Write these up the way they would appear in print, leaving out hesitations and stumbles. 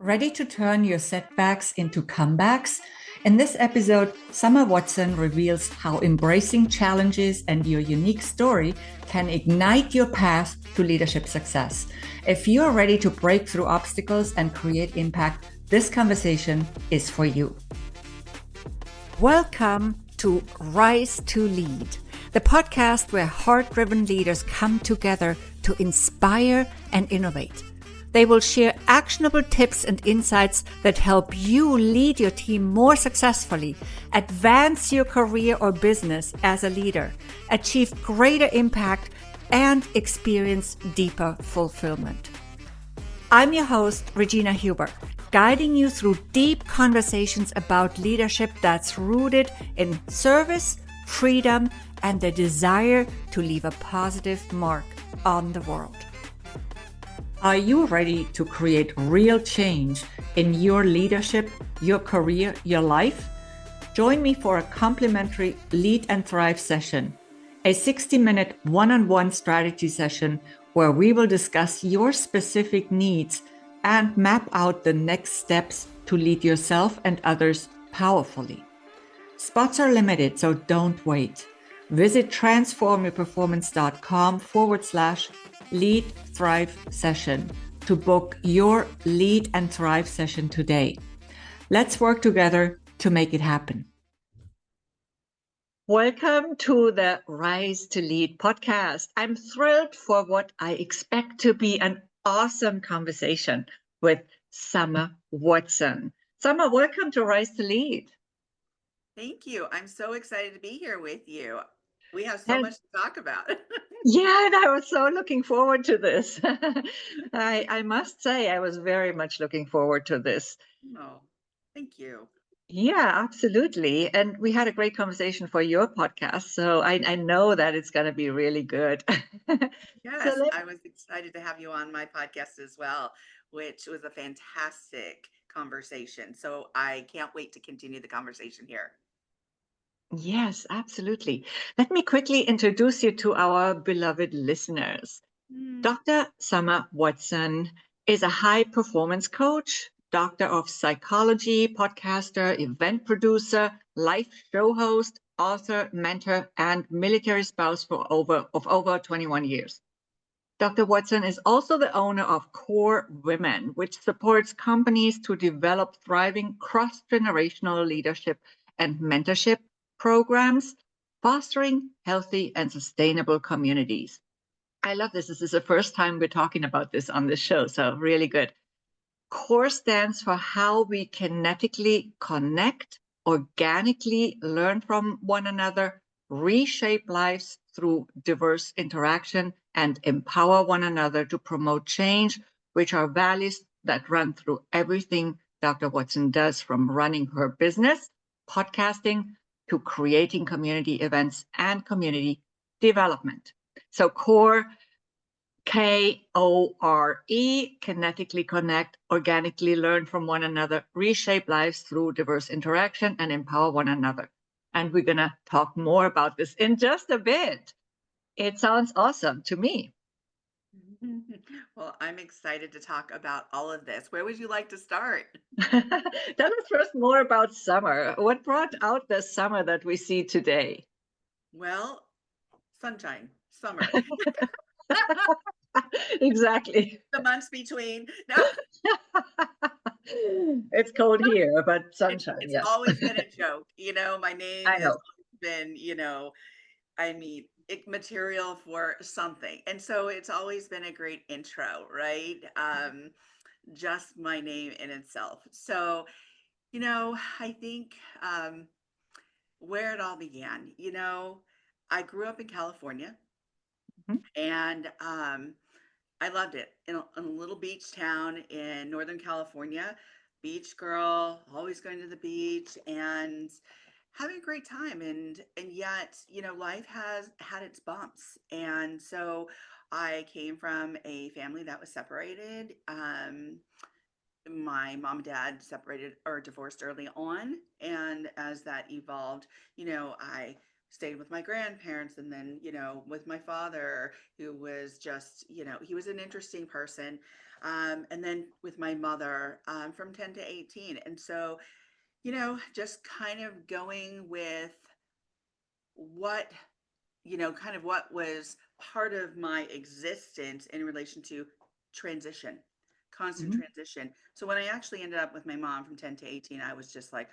Ready to turn your setbacks into comebacks? In this episode, Summer Watson reveals how embracing challenges and your unique story can ignite your path to leadership success. If you're ready to break through obstacles and create impact, this conversation is for you. Welcome to Rise to Lead, the podcast where heart-driven leaders come together to inspire and innovate. They will share actionable tips and insights that help you lead your team more successfully, advance your career or business as a leader, achieve greater impact, and experience deeper fulfillment. I'm your host, Regina Huber, guiding you through deep conversations about leadership that's rooted in service, freedom, and the desire to leave a positive mark on the world. Are you ready to create real change in your leadership, your career, your life? Join me for a complimentary Lead and Thrive session, a 60-minute one-on-one strategy session where we will discuss your specific needs and map out the next steps to lead yourself and others powerfully. Spots are limited, so don't wait. Visit transformyourperformance.com/Lead Thrive session to book your Lead and Thrive session today. Let's work together to make it happen. Welcome to the Rise to Lead podcast. I'm thrilled for what I expect to be an awesome conversation with Summer Watson. Summer, welcome to Rise to Lead. Thank you. I'm so excited to be here with you. We have so much to talk about. Yeah, and I was so looking forward to this. I must say, I was very much looking forward to this. Oh, thank you. Yeah, absolutely. And we had a great conversation for your podcast. So I know that it's going to be really good. Yes, I was excited to have you on my podcast as well, which was a fantastic conversation. So I can't wait to continue the conversation here. Yes, absolutely. Let me quickly introduce you to our beloved listeners. Dr. Summer Watson is a high performance coach, doctor of psychology, podcaster, event producer, live show host, author, mentor, and military spouse for over 21 years. Dr. Watson is also the owner of Core Women, which supports companies to develop thriving cross-generational leadership and mentorship programs, fostering healthy and sustainable communities. I love this. This is the first time we're talking about this on the show, so really good. CORE stands for how we kinetically connect, organically learn from one another, reshape lives through diverse interaction, and empower one another to promote change, which are values that run through everything Dr. Watson does, from running her business, podcasting, to creating community events and community development. So CORE, KORE, kinetically connect, organically learn from one another, reshape lives through diverse interaction, and empower one another. And we're going to talk more about this in just a bit. It sounds awesome to me. Well, I'm excited to talk about all of this. Where would you like to start? Tell us first more about summer. What brought out the summer that we see today? Well, sunshine, summer, Exactly. the months between. No, It's cold here, but sunshine, it's yes. always been a joke. My name I has know. always been, I mean, material for something. And so it's always been a great intro, right? Just my name in itself. So, I think where it all began, I grew up in California Mhm. and I loved it in a little beach town in Northern California. Beach girl, always going to the beach and having a great time. And yet, life has had its bumps. And so I came from a family that was separated. My mom and dad separated or divorced early on. And as that evolved, I stayed with my grandparents and then, with my father, who was just, he was an interesting person. And then with my mother, from 10 to 18. And so, just kind of going with what, kind of what was part of my existence in relation to transition, constant Mhm. transition. So when I actually ended up with my mom from 10 to 18, I was just like,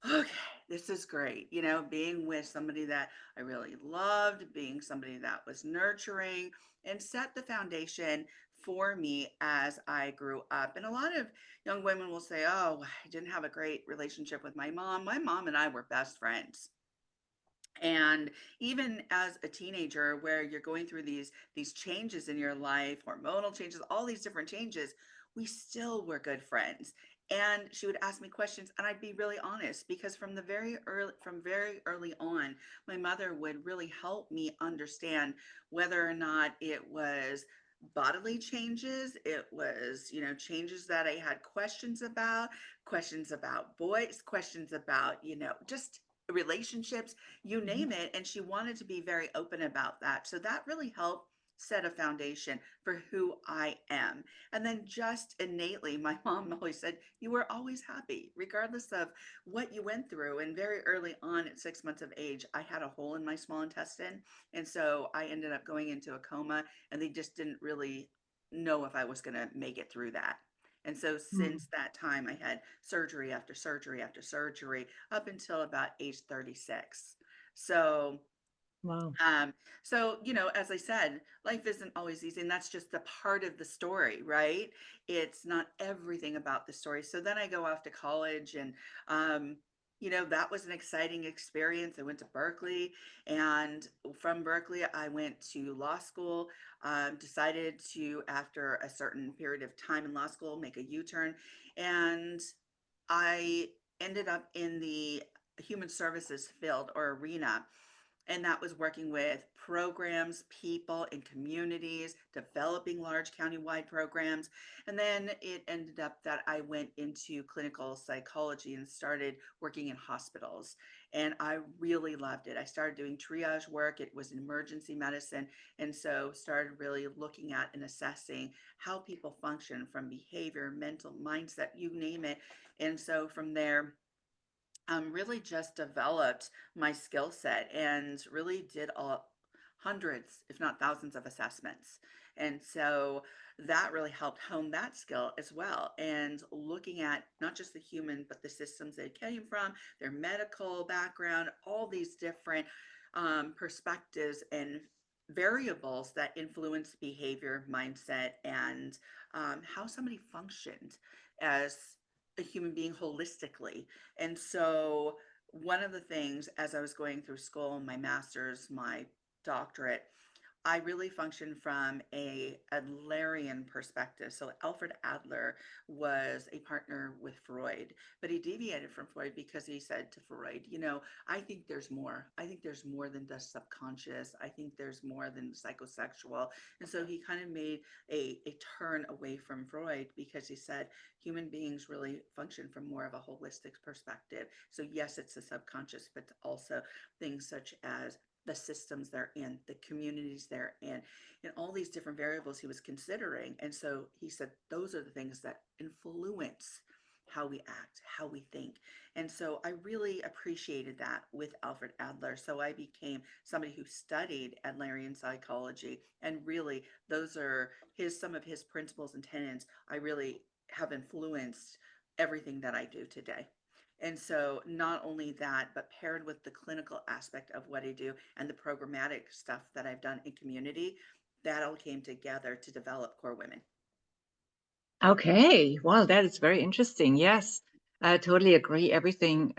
okay, this is great. Being with somebody that I really loved, being somebody that was nurturing and set the foundation for me as I grew up. And a lot of young women will say, oh, I didn't have a great relationship with my mom. My mom and I were best friends. And even as a teenager, where you're going through these changes in your life, hormonal changes, all these different changes, we still were good friends. And she would ask me questions, and I'd be really honest, because from very early on, my mother would really help me understand whether or not it was bodily changes, it was, changes that I had questions about boys, questions about, just relationships, you Mhm. name it. And she wanted to be very open about that. So that really helped set a foundation for who I am. And then just innately, my mom always said, you were always happy, regardless of what you went through. And very early on, at 6 months of age, I had a hole in my small intestine. And so I ended up going into a coma, and they just didn't really know if I was going to make it through that. And so Mm. since that time, I had surgery after surgery after surgery up until about age 36. So, Wow. um, as I said, life isn't always easy, and that's just a part of the story, right? It's not everything about the story. So then I go off to college, and that was an exciting experience. I went to Berkeley, and from Berkeley, I went to law school. Decided to, after a certain period of time in law school, make a U-turn, and I ended up in the human services field or arena, and that was working with programs, people, and communities, developing large countywide programs. And then it ended up that I went into clinical psychology and started working in hospitals. And I really loved it. I started doing triage work, it was emergency medicine. And so started really looking at and assessing how people function, from behavior, mental, mindset, you name it. And so from there, really just developed my skill set and really did hundreds, if not thousands, of assessments. And so that really helped hone that skill as well. And looking at not just the human, but the systems they came from, their medical background, all these different perspectives and variables that influence behavior, mindset, and how somebody functioned as a human being holistically. And so, one of the things as I was going through school, my master's, my doctorate, I really function from a Adlerian perspective. So Alfred Adler was a partner with Freud, but he deviated from Freud because he said to Freud, I think there's more. I think there's more than the subconscious. I think there's more than psychosexual. And so he kind of made a turn away from Freud because he said human beings really function from more of a holistic perspective. So yes, it's the subconscious, but also things such as the systems they're in, the communities they're in, and all these different variables he was considering. And so he said, those are the things that influence how we act, how we think. And so I really appreciated that with Alfred Adler. So I became somebody who studied Adlerian psychology, and really those are some of his principles and tenets I really have influenced everything that I do today. And so, not only that, but paired with the clinical aspect of what I do and the programmatic stuff that I've done in community, that all came together to develop Core Women. Okay. Well, that is very interesting. Yes, I totally agree. Everything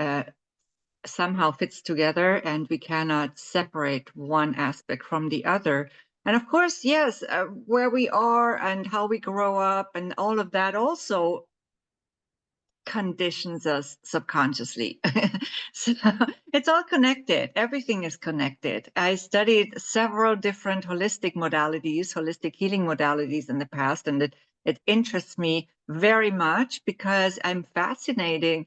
somehow fits together, and we cannot separate one aspect from the other. And of course, yes, where we are and how we grow up and all of that also conditions us subconsciously. So it's all connected. Everything is connected. I studied several different holistic healing modalities in the past, and it interests me very much because I'm fascinated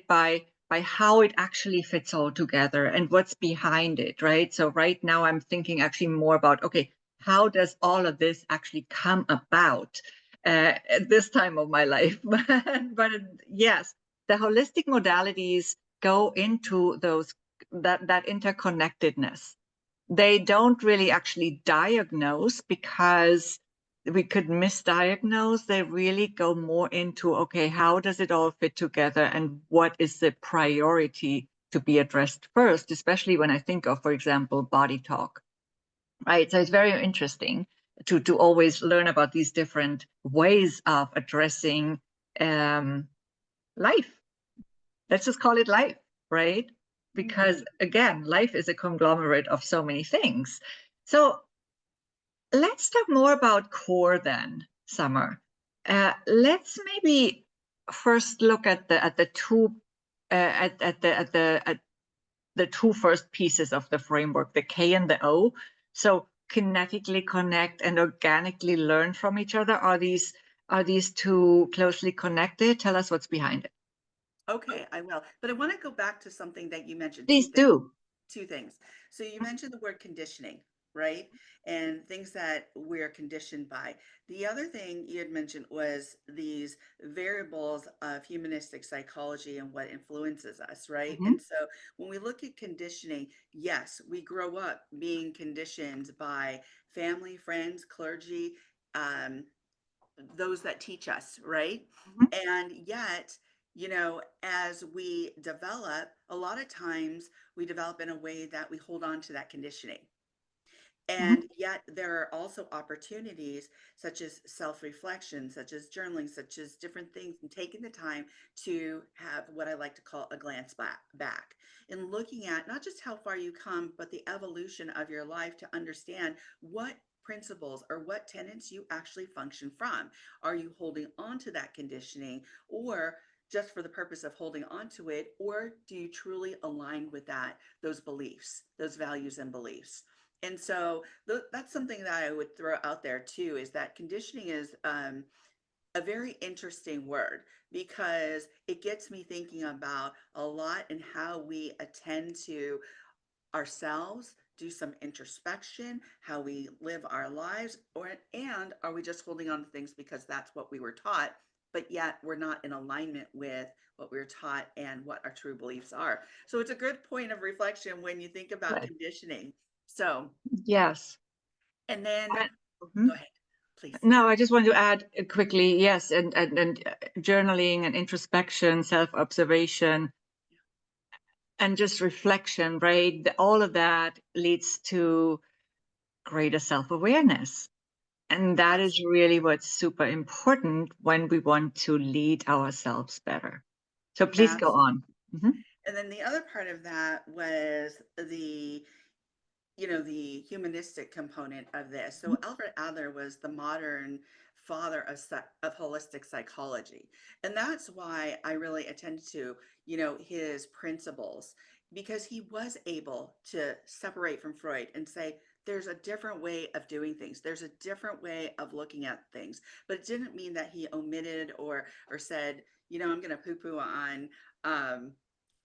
by how it actually fits all together and what's behind it, right? So right now I'm thinking actually more about, okay, how does all of this actually come about at this time of my life? But yes, the holistic modalities go into that interconnectedness. They don't really actually diagnose because we could misdiagnose. They really go more into, okay, how does it all fit together and what is the priority to be addressed first, especially when I think of, for example, body talk, right? So it's very interesting to always learn about these different ways of addressing um, life. Let's just call it life, right? Because Mhm. again, life is a conglomerate of so many things. So let's talk more about core then, Summer. Let's maybe first look at the two at the two first pieces of the framework, the K and the O. So kinetically connect and organically learn from each other. Are these two closely connected? Tell us what's behind it. Okay, I will. But I want to go back to something that you mentioned, two Please things. do. Two things. So you mentioned the word conditioning, right? And things that we're conditioned by. The other thing you had mentioned was these variables of humanistic psychology and what influences us, right? Mhm, And so when we look at conditioning, yes, we grow up being conditioned by family, friends, clergy, um, those that teach us, right? mhm, And yet, as we develop, a lot of times we develop in a way that we hold on to that conditioning. mhm, And yet, there are also opportunities such as self reflection, such as journaling, such as different things, and taking the time to have what I like to call a glance back and looking at not just how far you come, but the evolution of your life to understand what principles or what tenets you actually function from. Are you holding on to that conditioning or just for the purpose of holding on to it, or do you truly align with those beliefs, those values and beliefs? And so that's something that I would throw out there too, is that conditioning is a very interesting word because it gets me thinking about a lot and how we attend to ourselves, do some introspection, how we live our lives, and are we just holding on to things because that's what we were taught, but yet we're not in alignment with what we were taught and what our true beliefs are. So it's a good point of reflection when you think about right. conditioning. So Yes. and then go Mhm. ahead, please. No, I just want to add quickly, yes, and journaling and introspection, self-observation, and just reflection, right? All of that leads to greater self-awareness. And that Abs- is really what's super important when we want to lead ourselves better. So please go Absolutely. on. Mhm, And then the other part of that was the humanistic component of this. mhm, So Alfred Adler was the modern father of holistic psychology. And that's why I really attend to, his principles because he was able to separate from Freud and say there's a different way of doing things. There's a different way of looking at things. But it didn't mean that he omitted or said, I'm going to poo-poo on um,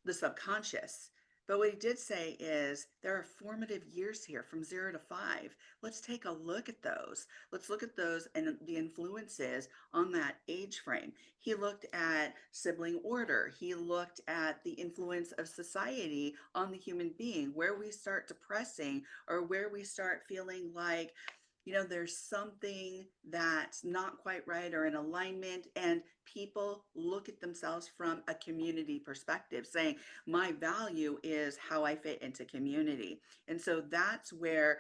the subconscious. But what he did say is there are formative years here from 0 to 5. Let's take a look at those. Let's look at those and the influences on that age frame. He looked at sibling order. He looked at the influence of society on the human being, where we start depressing or where we start feeling like there's something that's not quite right or in alignment, and people look at themselves from a community perspective, saying, my value is how I fit into community. And so that's where,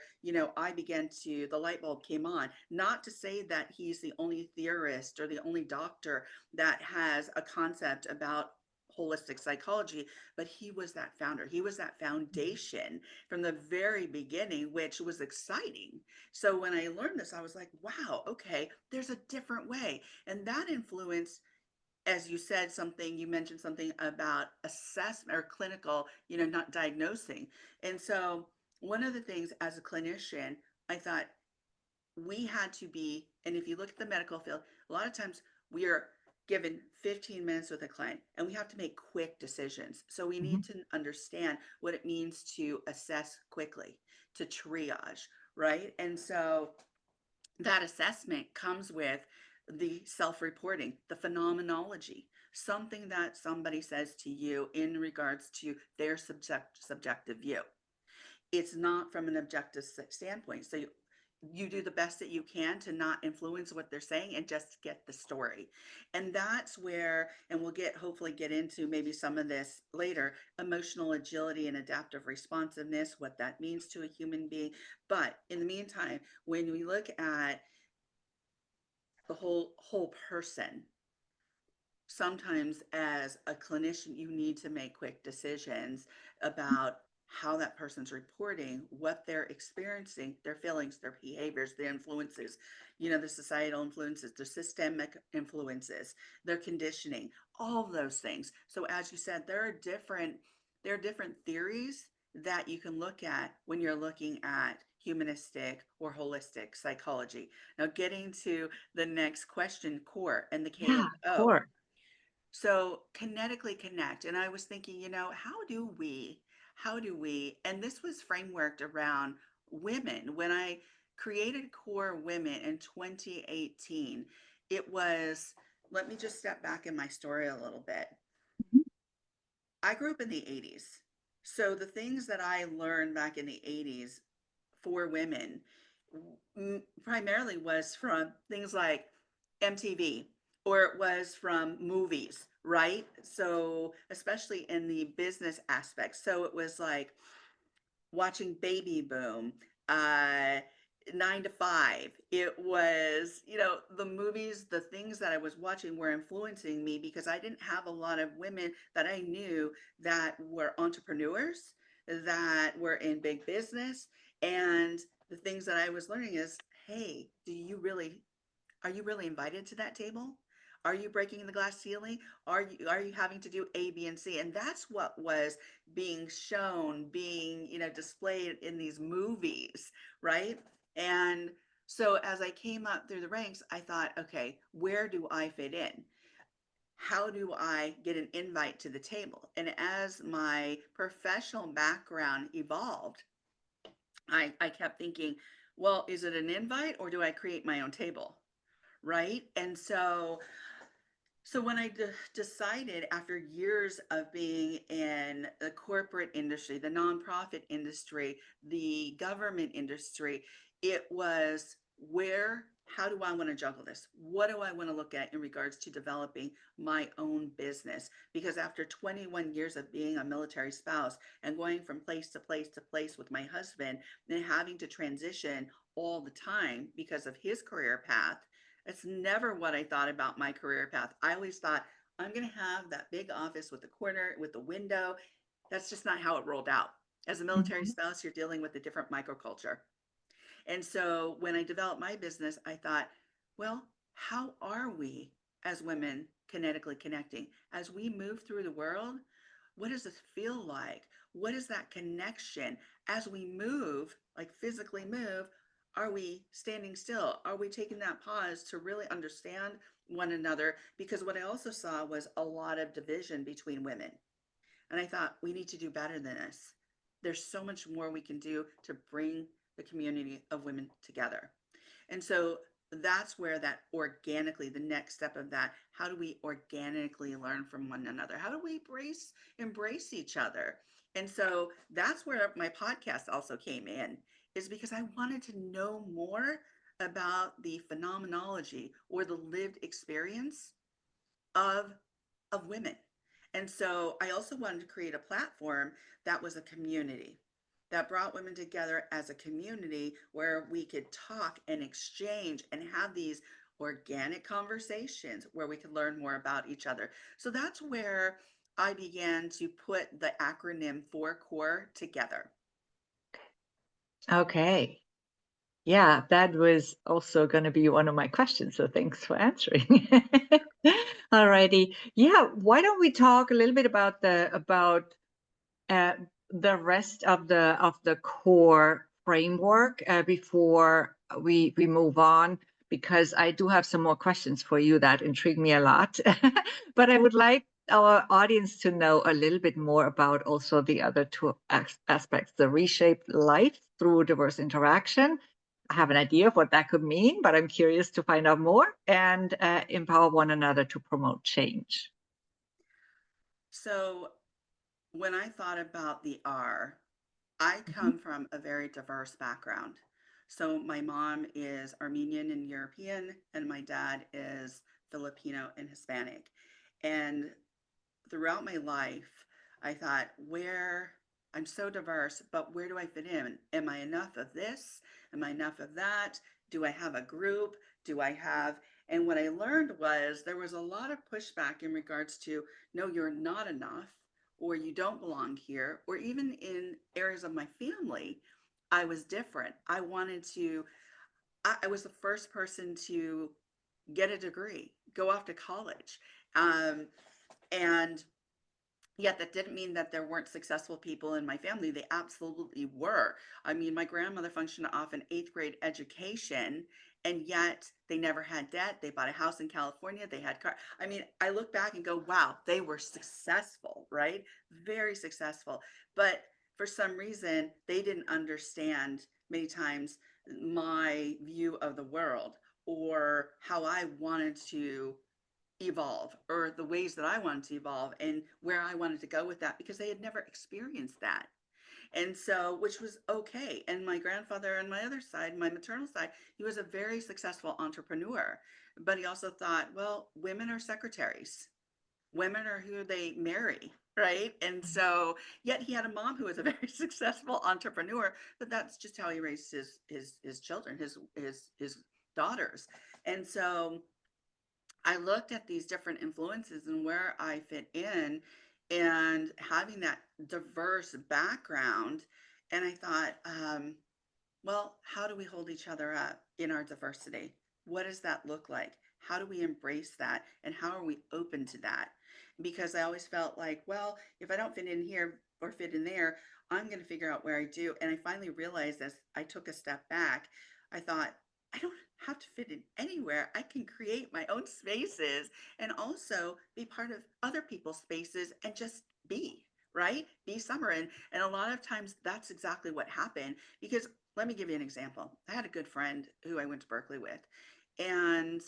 I began the light bulb came on. Not to say that he's the only theorist or the only doctor that has a concept about holistic psychology, but he was that founder. He was that foundation from the very beginning, which was exciting. So when I learned this, I was like, wow, okay, there's a different way. And that influence, as you said, you mentioned something about assessment or clinical, not diagnosing. And so one of the things as a clinician, I thought we had to be, and if you look at the medical field, a lot of times we are given 15 minutes with a client and we have to make quick decisions. So we mhm, need to understand what it means to assess quickly, to triage, right? And so that assessment comes with the self reporting, the phenomenology, something that somebody says to you in regards to their subjective view. It's not from an objective standpoint. So you do the best that you can to not influence what they're saying and just get the story. And that's where, and we'll get hopefully get into maybe some of this later, emotional agility and adaptive responsiveness, what that means to a human being. But in the meantime, when we look at the whole person, sometimes as a clinician you need to make quick decisions about how that person's reporting, what they're experiencing, their feelings, their behaviors, the influences, the societal influences, the systemic influences, their conditioning, all of those things. So as you said, there are different theories that you can look at when you're looking at humanistic or holistic psychology. Now getting to the next question, core and the K Yeah, and O. core. So kinetically connect. And I was thinking, and this was frameworked around women. When I created Core Women in 2018, it was, let me just step back in my story a little bit. Mhm. I grew up in the 80s. So the things that I learned back in the 80s for women primarily was from things like MTV, or it was from movies, right? So, especially in the business aspect. So, it was like watching Baby Boom, uh, 9 to 5. It was, the movies, the things that I was watching were influencing me because I didn't have a lot of women that I knew that were entrepreneurs, that were in big business. And the things that I was learning is, hey, are you really invited to that table? Are you breaking the glass ceiling? Are you having to do A, B, and C? And that's what was being shown, being, displayed in these movies, right? And so as I came up through the ranks, I thought, okay, where do I fit in? How do I get an invite to the table? And as my professional background evolved, I kept thinking, well, is it an invite or do I create my own table? Right. And so when I decided, after years of being in the corporate industry, the nonprofit industry, the government industry, it was, how do I want to juggle this? What do I want to look at in regards to developing my own business? Because after 21 years of being a military spouse and going from place to place to place with my husband and having to transition all the time because of his career path, it's never what I thought about my career path. I always thought I'm going to have that big office with the corner, with the window. That's just not how it rolled out. As a military Mhm. spouse, you're dealing with a different microculture. And so when I developed my business, I thought, well, how are we as women kinetically connecting? As we move through the world, what does this feel like? What is that connection? As we move, like physically move, are we standing still? Are we taking that pause to really understand one another? Because what I also saw was a lot of division between women. And I thought, we need to do better than this. There's so much more we can do to bring the community of women together. And so that's where that organically, the next step of that, how do we organically learn from one another? How do we embrace each other? And so that's where my podcast also came in, is because I wanted to know more about the phenomenology or the lived experience of women. And so I also wanted to create a platform that was a community, that brought women together as a community where we could talk and exchange and have these organic conversations where we could learn more about each other. So that's where I began to put the acronym for CORE together. Okay. Yeah, that was also going to be one of my questions. So thanks for answering. Alrighty. Yeah, why don't we talk a little bit about uh, the rest of the core framework before we move on, because I do have some more questions for you that intrigue me a lot. But I would like our audience to know a little bit more about also the other two aspects, the reshaped life through diverse interaction. I have an idea of what that could mean, but I'm curious to find out more and empower one another to promote change. So when I thought about the R, I Mhm. come from a very diverse background. So my mom is Armenian and European, and my dad is Filipino and Hispanic. And throughout my life, I thought, where I'm so diverse, but where do I fit in? Am I enough of this? Am I enough of that? Do I have a group? Do I have, and what I learned was there was a lot of pushback in regards to, no, you're not enough, or you don't belong here, or even in areas of my family, I was different. I wanted to, I was the first person to get a degree, go off to college. Um, and Yet that didn't mean that there weren't successful people in my family. They absolutely were. I mean, my grandmother functioned off an eighth grade education, and yet they never had debt. They bought a house in California. They had car. I mean, I look back and go, wow, they were successful, right? Very successful. But for some reason, they didn't understand many times my view of the world or how I wanted to evolve or the ways that I wanted to evolve and where I wanted to go with that because they had never experienced that. And so, which was okay. And my grandfather on my other side, my maternal side, he was a very successful entrepreneur. But he also thought, well, women are secretaries. Women are who they marry, right? And so, yet he had a mom who was a very successful entrepreneur, but that's just how he raised his children, his daughters. And so I looked at these different influences and where I fit in and having that diverse background. And I thought, well, how do we hold each other up in our diversity? What does that look like? How do we embrace that? And how are we open to that? Because I always felt like, well, if I don't fit in here or fit in there, I'm going to figure out where I do. And I finally realized as I took a step back, I thought, I don't have to fit in anywhere. I can create my own spaces and also be part of other people's spaces and just be, right? Be summer. And a lot of times that's exactly what happened because let me give you an example. I had a good friend who I went to Berkeley with, and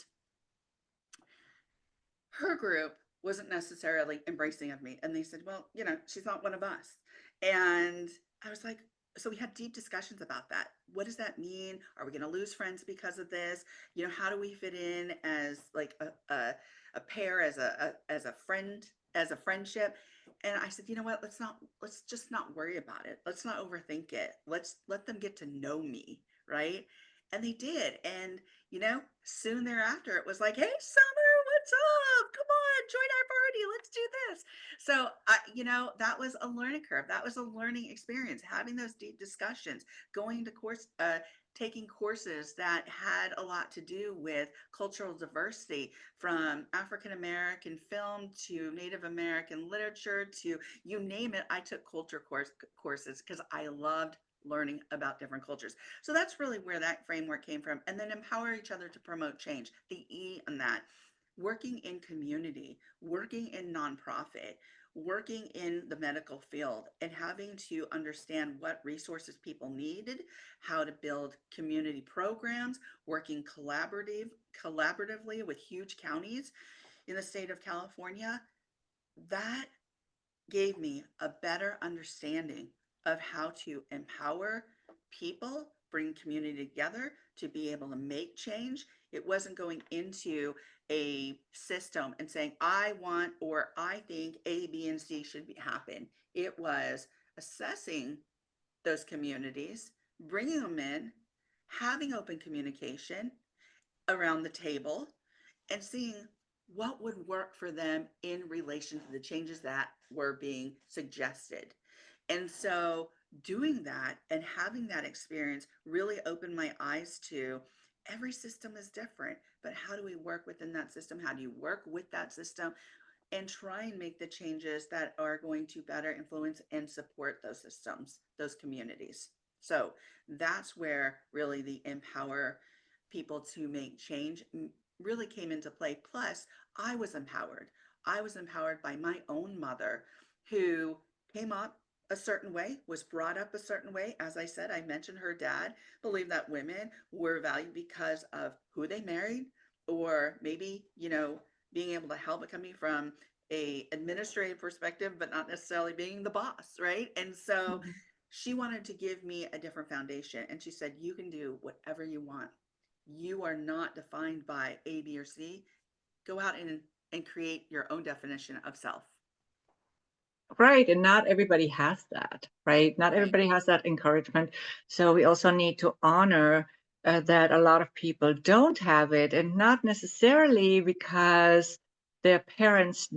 her group wasn't necessarily embracing of me. And they said, well, she's not one of us. And I was like, so we had deep discussions about that. What does that mean? Are we going to lose friends because of this? How do we fit in as like a pair, as a friend, as a friendship? And I said, you know what? Let's just not worry about it. Let's not overthink it. Let's let them get to know me, right? And they did. And soon thereafter, it was like, hey, Summer, what's up? Come on, join our party. Let's do this. So, that was a learning curve. That was a learning experience, having those deep discussions, going to taking courses that had a lot to do with cultural diversity from African American film to Native American literature to you name it. I took courses because I loved learning about different cultures. So that's really where that framework came from. And then empower each other to promote change, the E in that. Working in community, working in nonprofit, working in the medical field, and having to understand what resources people needed, how to build community programs, working collaboratively with huge counties in the state of California. That gave me a better understanding of how to empower people, bring community together to be able to make change. It wasn't going into a system and saying, I want or I think A, B, and C should happen. It was assessing those communities, bringing them in, having open communication around the table, and seeing what would work for them in relation to the changes that were being suggested. And so doing that and having that experience really opened my eyes to every system is different, but how do we work within that system? How do you work with that system and try and make the changes that are going to better influence and support those systems, those communities? So that's where really the empower people to make change really came into play. Plus, I was empowered. I was empowered by my own mother who came up a certain way, was brought up a certain way. As I said, I mentioned her dad believed that women were valued because of who they married, or maybe, being able to help it coming from a administrative perspective, but not necessarily being the boss, right? And so Mhm. she wanted to give me a different foundation. And she said, you can do whatever you want. You are not defined by A, B, or C. Go out and create your own definition of self. Right. And not everybody has that, right? Not Right. everybody has that encouragement. So we also need to honor that a lot of people don't have it, and not necessarily because their parents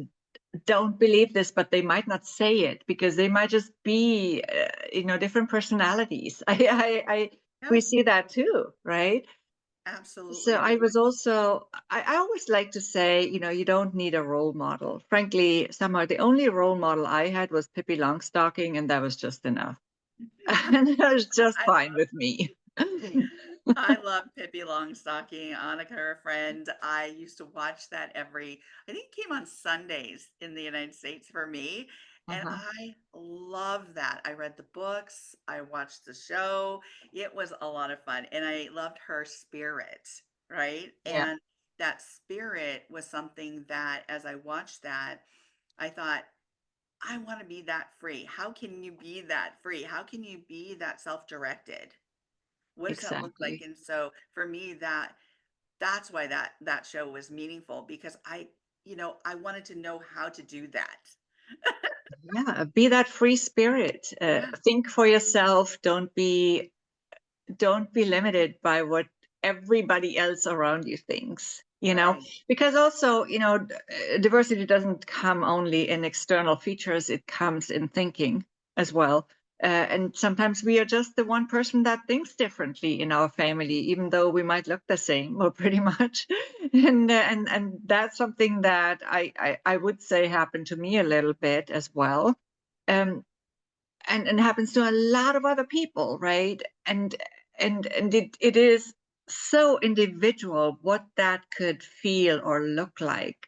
don't believe this, but they might not say it because they might just be, different personalities. Yeah, We see that too, right? So absolutely. And I if was also, I always like to say, you don't need a role model. Frankly, somehow the only role model I had was Pippi Longstocking, and that was just enough. And that was just I fine with me. I love Pippi Longstocking, Annika, her friend. I used to watch that I think it came on Sundays in the United States for me. And Uh-huh. I love that. I read the books, I watched the show. It was a lot of fun. And I loved her spirit, right? Yeah, And that spirit was something that, as I watched that, I thought, I want to be that free. How can you be that free? How can you be that self directed? What does that look like? exactly. And so for me, that's why that show was meaningful, because I wanted to know how to do that. Yeah, be that free spirit. Yeah, Think for yourself. Don't be limited by what everybody else around you thinks, right. because also, diversity doesn't come only in external features, it comes in thinking as well. And sometimes we are just the one person that thinks differently in our family, even though we might look the same or pretty much. And that's something that I would say happened to me a little bit as well. Um, and happens to a lot of other people, right? And it is so individual what that could feel or look like.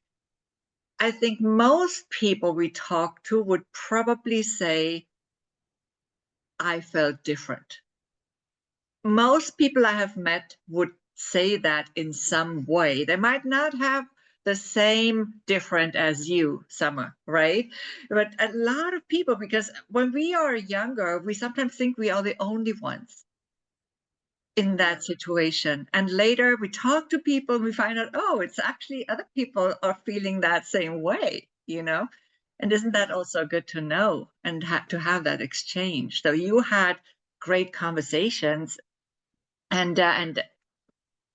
I think most people we talk to would probably say, I felt different. Most people I have met would say that in some way. They might not have the same different as you, Summer, right? But a lot of people, because when we are younger, we sometimes think we are the only ones in Yeah, that situation. And later we talk to people and we find out, oh, it's actually other people are feeling that same way. And isn't that yeah, also good to know and to have that exchange? So you had great conversations, and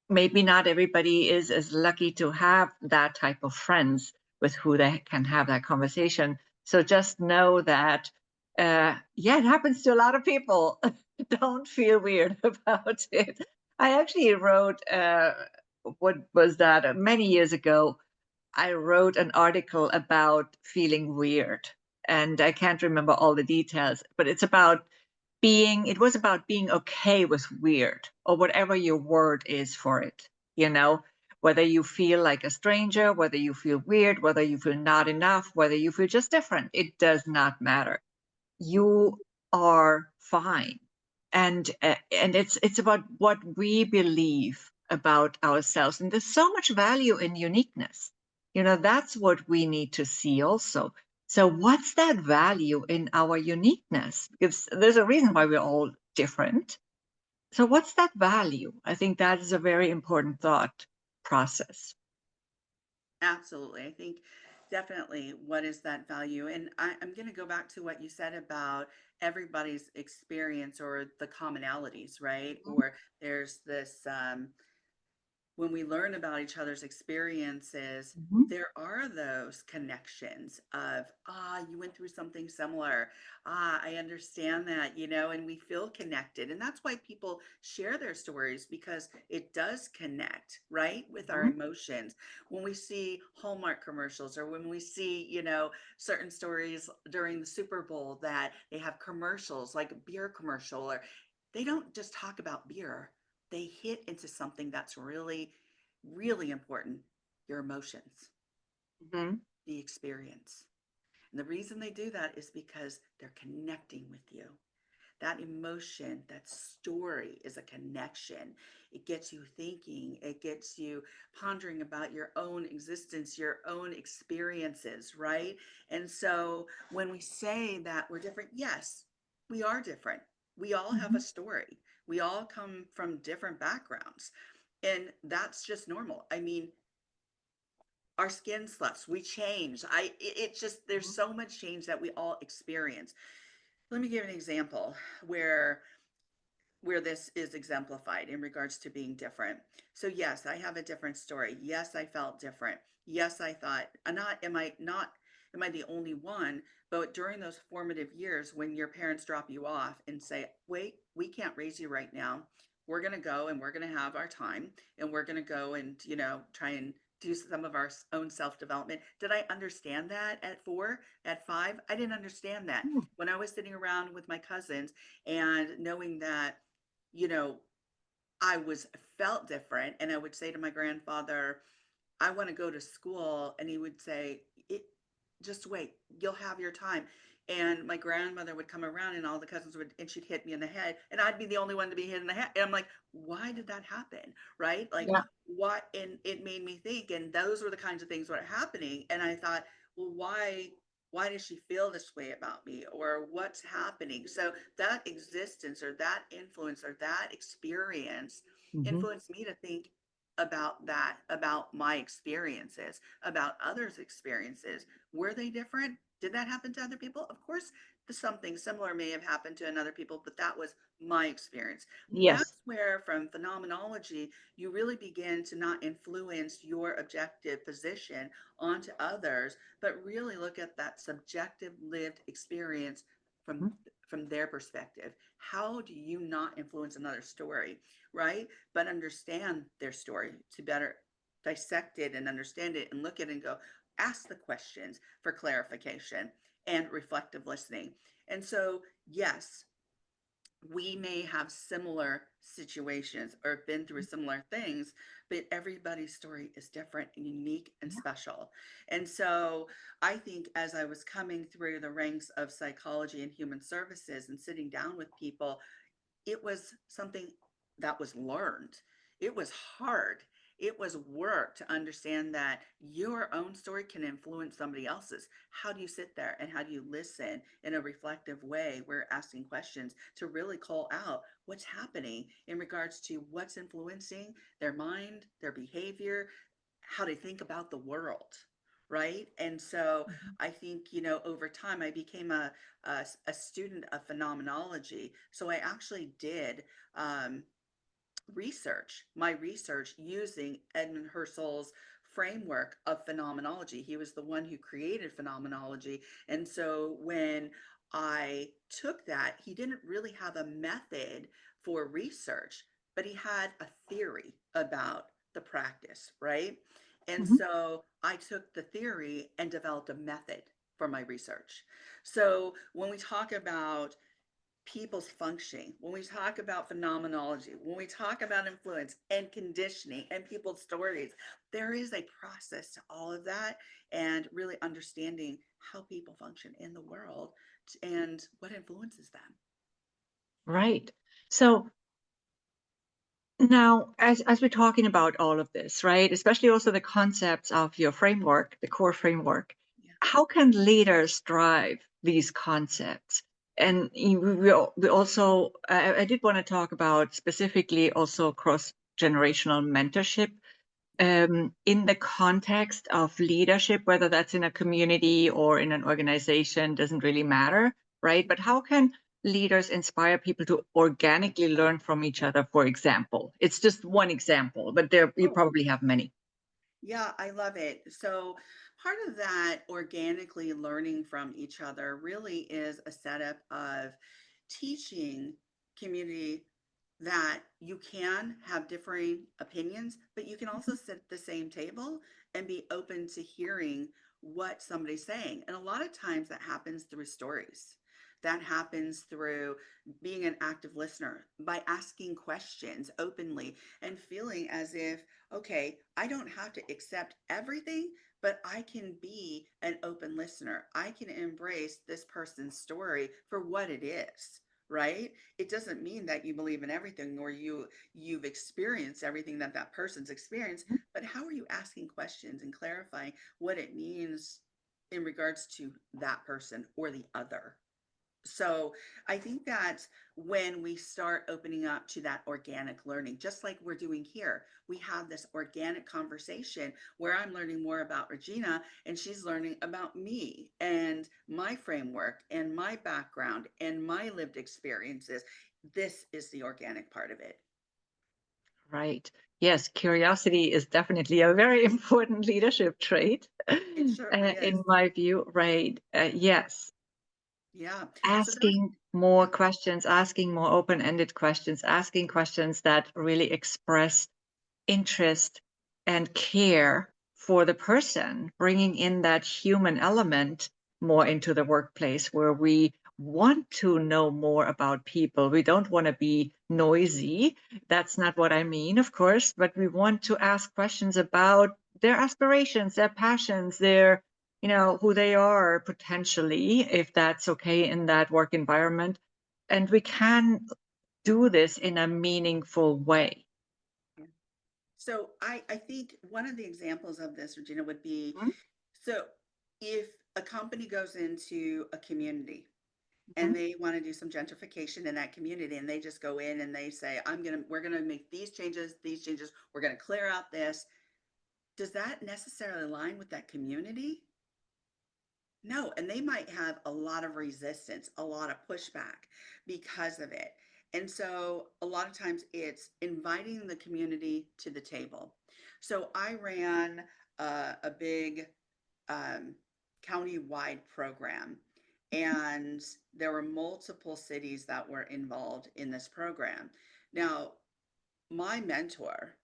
maybe not everybody is as lucky to have that type of friends with who they can have that conversation. So just know that, yeah, it happens to a lot of people. Don't feel weird about it. I actually wrote, what was that? Many years ago, I wrote an article about feeling weird. And I can't remember all the details, but it was about being okay with weird, or whatever your word is for it, you know, whether you feel like a stranger, whether you feel weird, whether you feel not enough, whether you feel just different, it does not matter. You are fine. And it's about what we believe about ourselves, and there's so much value in uniqueness. That's what we need to see also. So what's that value in our uniqueness? Because there's a reason why we're all different. So what's that value? I think that is a very important thought process. absolutely. I think definitely, what is that value? And I'm going to go back to what you said about everybody's experience or the commonalities, right? Or there's this when we learn about each other's experiences, Mhm. there are those connections of, you went through something similar. I understand that, and we feel connected. And that's why people share their stories, because it does connect, right, with our Mhm. emotions. When we see Hallmark commercials, or when we see, certain stories during the Super Bowl, that they have commercials like a beer commercial, or they don't just talk about beer, they hit into something that's really, really important, your emotions. Mhm. the experience. And the reason they do that is because they're connecting with you. That emotion, that story is a connection. It gets you thinking, it gets you pondering about your own existence, your own experiences, right? And so when we say that we're different, yes, we are different. We all have a Mhm. story. We all come from different backgrounds. And that's just normal. I mean, our skin sloughs, we change. It's just, there's Mhm. so much change that we all experience. Let me give an example where this is exemplified in regards to being different. So yes, I have a different story. Yes, I felt different. Yes, I thought, not am I the only one? But during those formative years when your parents drop you off and say, "Wait, we can't raise you right now. We're going to go and we're going to have our time and we're going to go and, try and do some of our own self-development." Did I understand that at 4, at 5? I didn't understand that. Mm. When I was sitting around with my cousins and knowing that, you know, I was felt different, and I would say to my grandfather, "I want to go to school," and he would say, "It just wait, you'll have your time." And my grandmother would come around, and all the cousins would, and she'd hit me in the head, and I'd be the only one to be hit in the head. And I'm like, why did that happen? Right? Like, Yeah. what? And it made me think, and those were the kinds of things that were happening. And I thought, well, why does she feel this way about me, or what's happening? So that existence or that influence or that experience Mhm. influenced me to think about that, about my experiences, about others' experiences. Were they different? Did that happen to other people? Of course, something similar may have happened to another people, but that was my experience. And Yes. that's where, from phenomenology, you really begin to not influence your objective position onto others, but really look at that subjective lived experience from Mhm. their perspective. How do you not influence another story, right? But understand their story to better dissect it and understand it and look at it and go, ask the questions for clarification and reflective listening. And so, yes, we may have similar situations or been through similar things, but everybody's story is different and unique and Yeah. special. And so I think as I was coming through the ranks of psychology and human services and sitting down with people, it was something that was learned. It was hard. It was work to understand that your own story can influence somebody else's. How do you sit there and how do you listen in a reflective way? We're asking questions to really call out what's happening in regards to what's influencing their mind, their behavior, how they think about the world. Right. And so Mhm. I think, over time I became a student of phenomenology. So I actually did um, my research using Edmund Husserl's framework of phenomenology. He was the one who created phenomenology. And so when I took that, he didn't really have a method for research, but he had a theory about the practice, right? And Mhm. so I took the theory and developed a method for my research. So when we talk about people's functioning, when we talk about phenomenology, when we talk about influence and conditioning and people's stories, there is a process to all of that, and really understanding how people function in the world and what influences them. Right. So now, as we're talking about all of this, right, especially also the concepts of your framework, the core framework, Yeah. how can leaders drive these concepts? And we also, I did want to talk about specifically also cross generational mentorship in the context of leadership, whether that's in a community or in an organization, doesn't really matter, right? But how can leaders inspire people to organically learn from each other, for example? It's just one example, but there you Oh, probably have many. yeah, I love it. So, part of that organically learning from each other really is a setup of teaching community that you can have differing opinions, but you can also sit at the same table and be open to hearing what somebody's saying. And a lot of times that happens through stories. That happens through being an active listener, by asking questions openly and feeling as if, okay, I don't have to accept everything, but I can be an open listener. I can embrace this person's story for what it is, right? It doesn't mean that you believe in everything or you've experienced everything that that person's experienced, but how are you asking questions and clarifying what it means in regards to that person or the other? So I think that when we start opening up to that organic learning, just like we're doing here, we have this organic conversation where I'm learning more about Regina and she's learning about me and my framework and my background and my lived experiences. This is the organic part of it. Right. Yes, curiosity is definitely a very important leadership trait, It certainly is. in my view. Right. Yes. Yeah. So that's, Asking more yeah. questions, asking more open-ended questions, asking questions that really express interest and care for the person, bringing in that human element more into the workplace where we want to know more about people. We don't want to be noisy. That's not what I mean, of course, but we want to ask questions about their aspirations, their passions, their, who they are potentially, if that's okay in that work environment. And we can do this in a meaningful way. Yeah. So I think one of the examples of this, Regina, would be, Mhm, so if a company goes into a community and mhm. they want to do some gentrification in that community and they just go in and they say, we're going to make these changes, we're going to clear out this. Does that necessarily align with that community? No, and they might have a lot of resistance, a lot of pushback because of it. And so a lot of times it's inviting the community to the table. So I ran a big um, county-wide program, and there were multiple cities that were involved in this program. Now, my mentor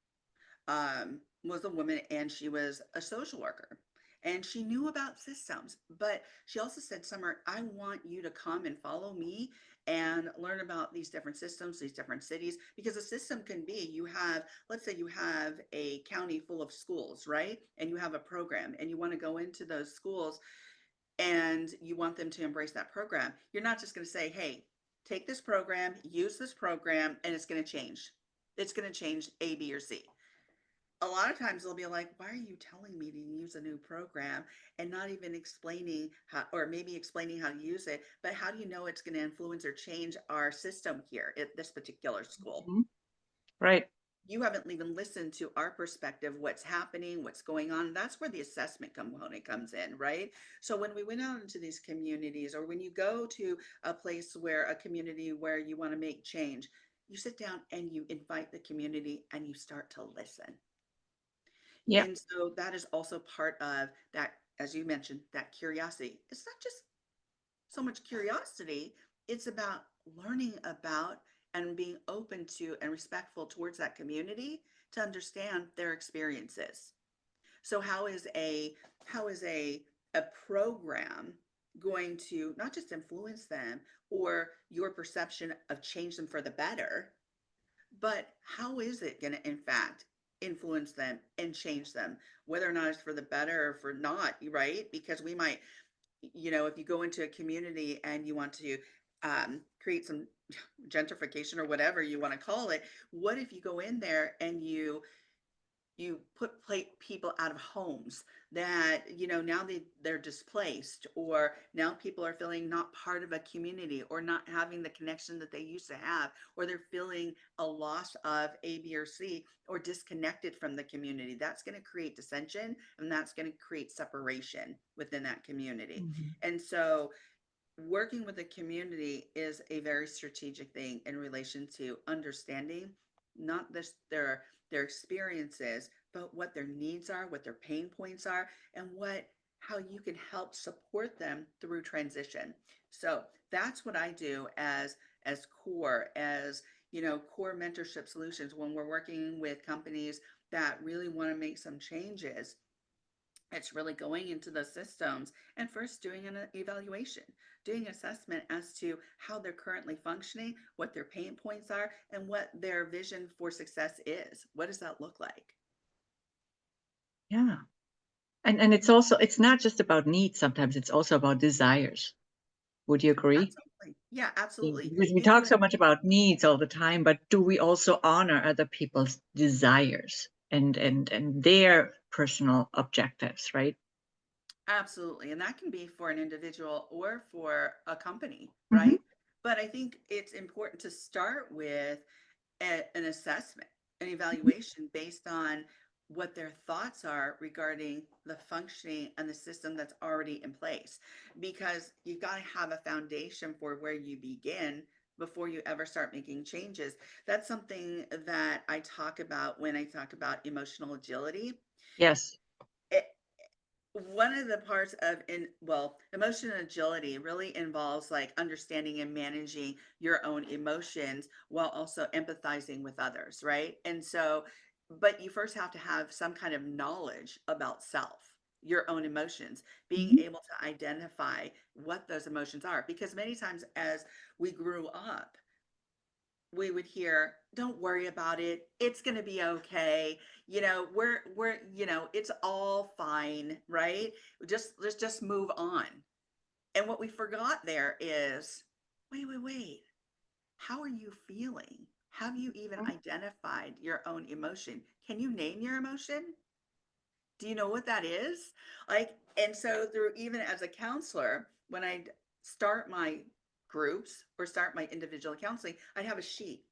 was a woman and she was a social worker and she knew about systems, but she also said, Summer, I want you to come and follow me and learn about these different systems, these different cities, because a system can be, you have, let's say you have a county full of schools, right? And you have a program and you want to go into those schools and you want them to embrace that program. You're not just going to say, hey, take this program, use this program, and it's going to change. It's going to change A, B, or C. A lot of times they'll be like, why are you telling me to use a new program and not even explaining how, or maybe explaining how to use it, but how do you know it's going to influence or change our system here at this particular school? Mhm. Right. You haven't even listened to our perspective, what's happening, what's going on. That's where the assessment component comes in, right? So when we went out into these communities, or when you go to a place where a community where you want to make change, you sit down and you invite the community and you start to listen. Yeah. And so that is also part of that, as you mentioned, that curiosity. It's not just so much curiosity, it's about learning about and being open to and respectful towards that community to understand their experiences. So how is a program going to not just influence them or your perception of change them for the better, but how is it going to, in fact, influence them and change them, whether or not it's for the better or for not, right? Because we might, if you go into a community and you want to create some gentrification or whatever you want to call it, what if you go in there and you put people out of homes that now they're displaced, or now people are feeling not part of a community or not having the connection that they used to have, or they're feeling a loss of A, B, or C, or disconnected from the community. That's going to create dissension and that's going to create separation within that community. Mhm. And so working with the community is a very strategic thing in relation to understanding not this their experiences, but what their needs are, what their pain points are, and what how you can help support them through transition. So that's what I do as core mentorship solutions when we're working with companies that really want to make some changes. It's really going into the systems and first doing an evaluation, doing assessment as to how they're currently functioning, what their pain points are, and what their vision for success is. What does that look like? Yeah. And it's also it's not just about needs, sometimes it's also about desires. Would you agree? Absolutely. Yeah, Yeah, absolutely. because we You talk can so much about needs all the time, but do we also honor other people's desires and their personal objectives, right? absolutely. And that can be for an individual or for a company, Hmm. right? But I think it's important to start with an assessment, an evaluation based on what their thoughts are regarding the functioning and the system that's already in place. Because you've got to have a foundation for where you begin before you ever start making changes. That's something that I talk about when I talk about emotional agility. Yes. It, one of the parts of emotional agility really involves like understanding and managing your own emotions while also empathizing with others, right? And so, but you first have to have some kind of knowledge about self, your own emotions, being Mhm. able to identify what those emotions are, because many times as we grew up, we would hear, don't worry about it, it's going to be okay, it's all fine, right? Just let's just move on. And what we forgot there is, wait, how are you feeling? Have you even identified your own emotion? Can you name your emotion? Do you know what that is? Like, and so through, even as a counselor, when I start my groups or start my individual counseling, I'd have a sheet,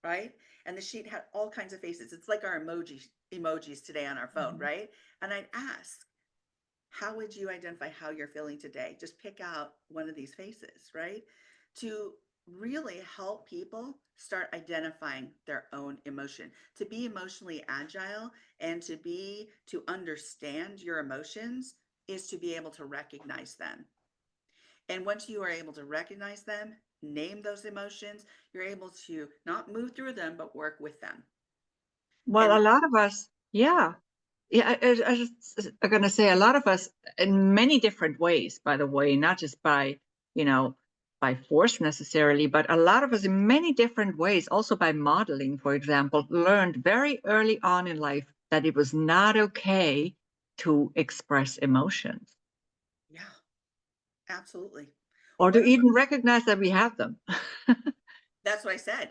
right? And the sheet had all kinds of faces. It's like our emojis today on our phone, Mhm. right? And I'd ask, how would you identify how you're feeling today? Just pick out one of these faces, right? To really help people start identifying their own emotion, to be emotionally agile and to understand your emotions is to be able to recognize them. And once you are able to recognize them, name those emotions, you're able to not move through them, but work with them. Well, And a lot of us, yeah. Yeah, I just going to say a lot of us in many different ways, by the way, not just by, you know, by force necessarily, but a lot of us in many different ways, also by modeling, for example, learned very early on in life that it was not okay to express emotions yeah, absolutely. or to One of the, even recognize that we have them. that's what I said.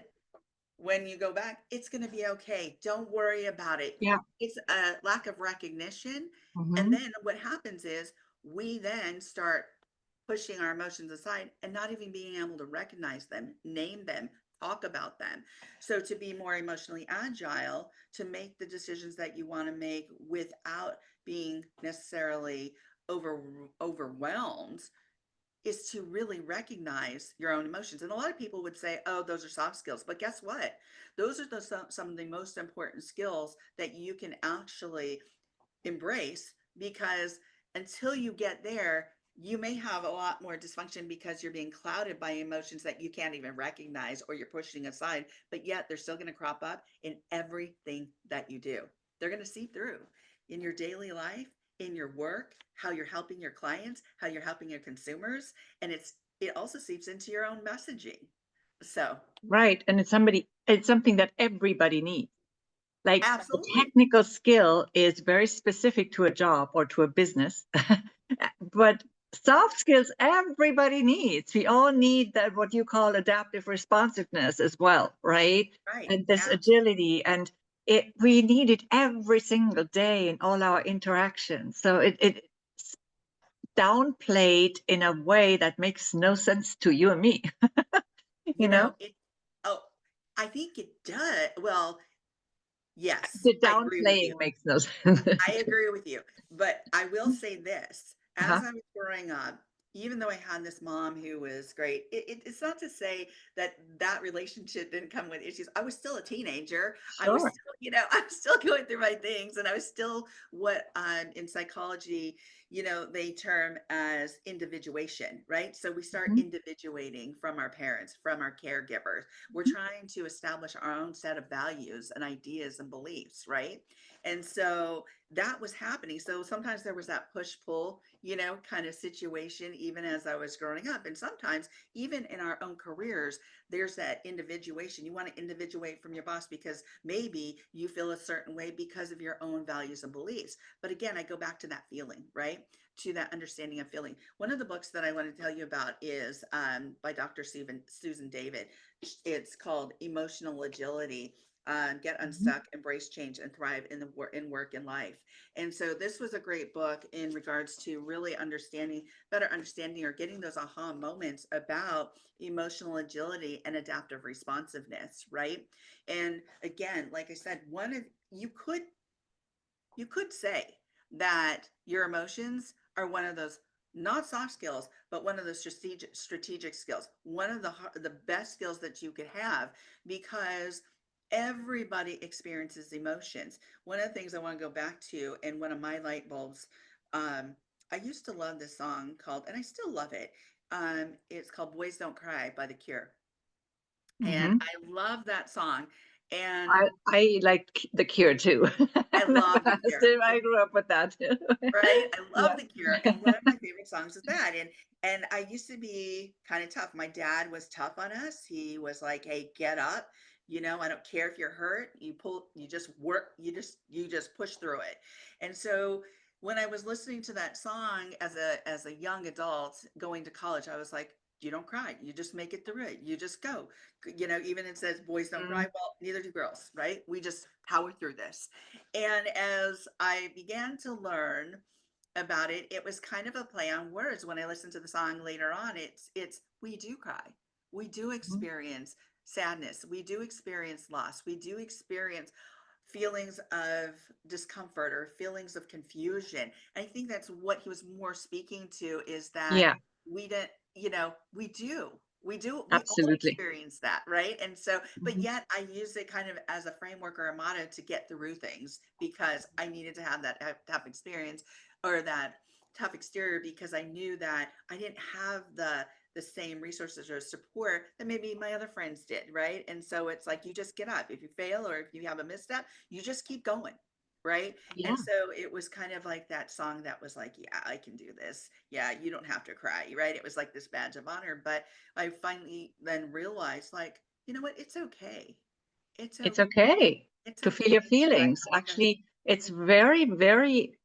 When you go back, it's going to be okay. Don't worry about it. Yeah. It's a lack of recognition. And Hmm. then what happens is we then start pushing our emotions aside and not even being able to recognize them, name them, talk about them. So to be more emotionally agile, to make the decisions that you want to make without being necessarily over overwhelmed, is to really recognize your own emotions. And a lot of people would say, oh, those are soft skills. But guess what? Those are some of the most important skills that you can actually embrace, because until you get there, you may have a lot more dysfunction because you're being clouded by emotions that you can't even recognize or you're pushing aside, but yet they're still going to crop up in everything that you do. They're going to seep through in your daily life, in your work, how you're helping your clients, how you're helping your consumers, and it also seeps into your own messaging. So, Right. And it's something that everybody needs. Like a absolutely. technical skill is very specific to a job or to a business, but soft skills everybody needs. We all need that what you call adaptive responsiveness as well, right? Right. And this Absolutely. agility, and it we need it every single day in all our interactions. So it's downplayed in a way that makes no sense to you and me, you know? Oh, I think it does. Well, yes, The I agree with you. downplaying makes no sense. I agree with you. But I will say this, as Uh-huh. I was growing up, even though I had this mom who was great, it's not to say that that relationship didn't come with issues. I was still a teenager. I was Sure. still, I was still going through my things, and I was still what in psychology, they term as individuation, right? So we start Mhm. individuating from our parents, from our caregivers. We're trying to establish our own set of values and ideas and beliefs, right? And so that was happening. So sometimes there was that push pull, kind of situation, even as I was growing up. And sometimes, even in our own careers, there's that individuation. You want to individuate from your boss because maybe you feel a certain way because of your own values and beliefs. But again, I go back to that feeling, right? To that understanding of feeling. One of the books that I want to tell you about is by Dr. Susan David. It's called Emotional Agility. Get Mhm. unstuck, embrace change, and thrive in work and life. And so this was a great book in regards to really better understanding or getting those aha moments about emotional agility and adaptive responsiveness, right? And again, like I said, one of you could say that your emotions are one of those not soft skills, but one of the strategic skills, one of the best skills that you could have, because everybody experiences emotions. One of the things I want to go back to, and one of my light bulbs, I used to love this song called, and I still love it. It's called "Boys Don't Cry" by The Cure, and Mhm. I love that song. And I like The Cure too. I love The Cure. So I grew up with that. Right? I Yeah. love The Cure, and one of my favorite songs is that, and I used to be kinda tough. My dad was tough on us. He was like, "Hey, get up. I don't care if you're hurt. You just work, you just push through it." And so, when I was listening to that song as a young adult going to college, I was like, "You don't cry. You just make it through it. You just go." Even it says boys don't cry. Mm, Well, neither do girls, right? We just power through this. And as I began to learn about it, it was kind of a play on words. When I listened to the song later on, it's we do cry. We do mhm. experience sadness. We do experience loss. We do experience feelings of discomfort or feelings of confusion. And I think that's what he was more speaking to, is that Yeah, we didn't, we do. We all absolutely. experience that, right? And so, but Mhm. yet I use it kind of as a framework or a motto to get through things, because I needed to have that tough experience, or that tough exterior, because I knew that I didn't have the same resources or support that maybe my other friends did, right? And so it's like you just get up. If you fail or if you have a misstep, you just keep going, right? Yeah, And so it was kind of like that song that was like, yeah, I can do this. Yeah, you don't have to cry, right? It was like this badge of honor. But I finally then realized, like, you know what? It's okay. It's it's okay. okay It's to feel okay your to cry. feelings. Actually, it's very, very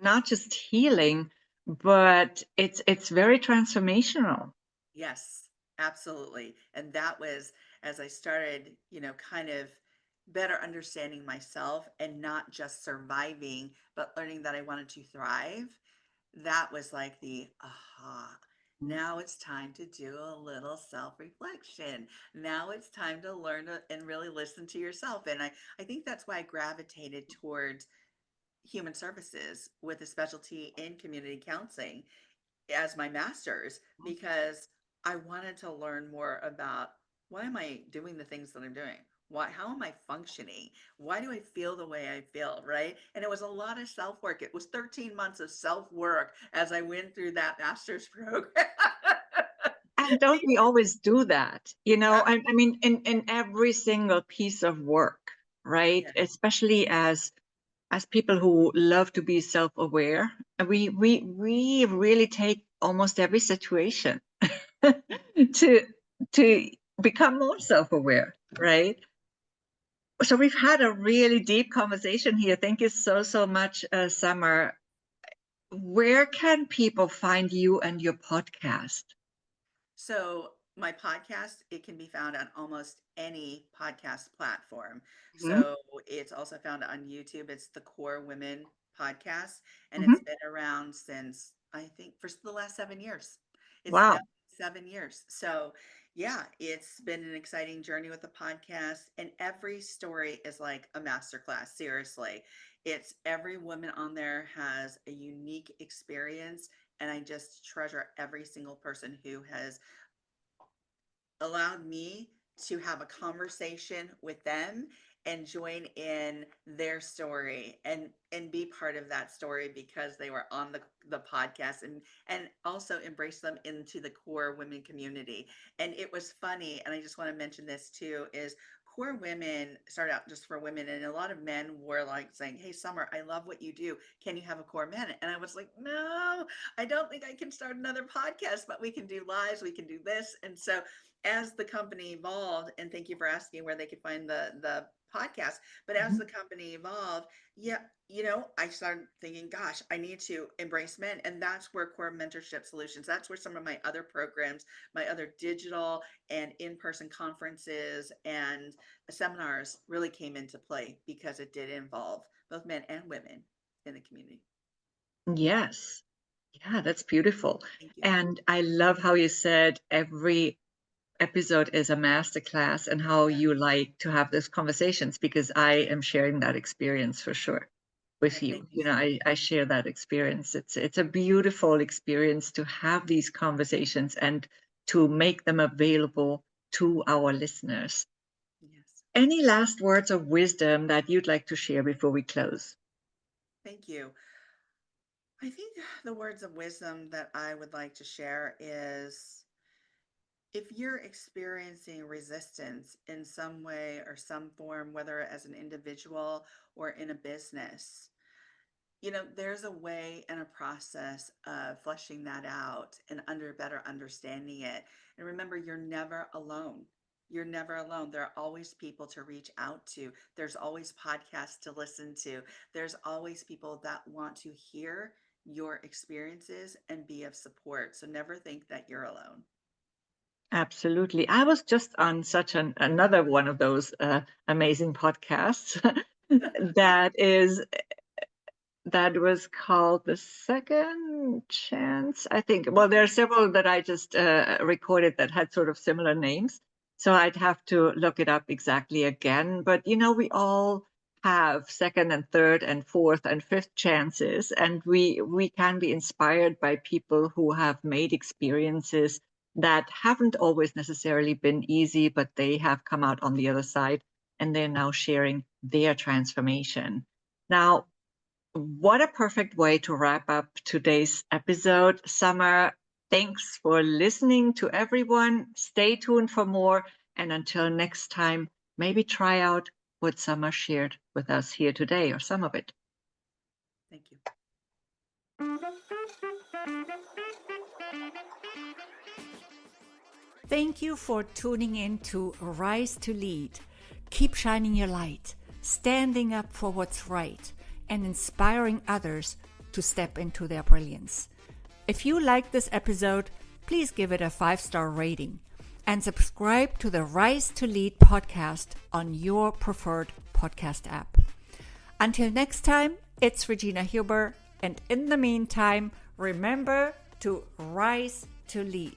not just healing, but it's very transformational. Yes, absolutely. And that was as I started, kind of better understanding myself and not just surviving, but learning that I wanted to thrive. That was like the aha. Mm. Now it's time to do a little self reflection. Now it's time to learn and really listen to yourself. And I think that's why I gravitated towards human services with a specialty in community counseling as my master's, because I wanted to learn more about, why am I doing the things that I'm doing? How am I functioning? Why do I feel the way I feel? Right. And it was a lot of self work. It was 13 months of self work as I went through that master's program. And don't we always do that? Uh, I mean, in every single piece of work, right? yeah. Especially as people who love to be self-aware, we really take almost every situation to to become more self-aware, right? So we've had a really deep conversation here. Thank you so much, Summer. Where can people find you and your podcast? So my podcast, it can be found on almost any podcast platform. Hmm. So it's also found on YouTube. It's the Core Women podcast, and it's Hmm. been around since, I think, for the last 7 years. It's now Wow. 7 years. So yeah, it's been an exciting journey with the podcast, and every story is like a masterclass. Seriously, it's every woman on there has a unique experience, and I just treasure every single person who has allowed me to have a conversation with them and join in their story and be part of that story because they were on the podcast, and also embrace them into the core women community. And it was funny, and I just want to mention this too, is core women started out just for women, and a lot of men were like saying, "Hey, Summer, I love what you do. Can you have a core minute?" And I was like, "No, I don't think I can start another podcast, but we can do lives, we can do this." And so as the company evolved, and thank you for asking where they could find the podcast, but as Mhm. the company evolved, yeah, I started thinking, gosh, I need to embrace men. And that's where Core Mentorship Solutions, that's where some of my other programs, my other digital and in-person conferences and seminars really came into play, because it did involve both men and women in the community. Yes. Yeah, that's beautiful. Thank you. And I love how you said every episode is a masterclass and how Yeah. you like to have those conversations because I am sharing that experience for sure with And thank you. you You know, so much. I share that experience. It's a beautiful experience to have these conversations and to make them available to our listeners. Yes. Any last words of wisdom that you'd like to share before we close? Thank you. I think the words of wisdom that I would like to share is, if you're experiencing resistance in some way or some form, whether as an individual or in a business, there's a way and a process of fleshing that out and better understanding it. And remember, you're never alone. You're never alone. There are always people to reach out to. There's always podcasts to listen to. There's always people that want to hear your experiences and be of support. So never think that you're alone. Absolutely. I was just on such another one of those amazing podcasts that is that was called The Second Chance, I think. Well, there are Okay. several that I just recorded that had sort of similar names. So I'd have to look it up exactly again. But, we all have second and third and fourth and fifth chances. And we can be inspired by people who have made experiences that haven't always necessarily been easy, but they have come out on the other side and they're now sharing their transformation. Now, what a perfect way to wrap up today's episode. Summer, thanks for listening to everyone. Stay tuned for more. And until next time, maybe try out what Summer shared with us here today, or some of it. Thank you. Thank you for tuning in to Rise to Lead. Keep shining your light, standing up for what's right, and inspiring others to step into their brilliance. If you like this episode, please give it a 5-star rating and subscribe to the Rise to Lead podcast on your preferred podcast app. Until next time, it's Regina Huber, and in the meantime, remember to rise to lead.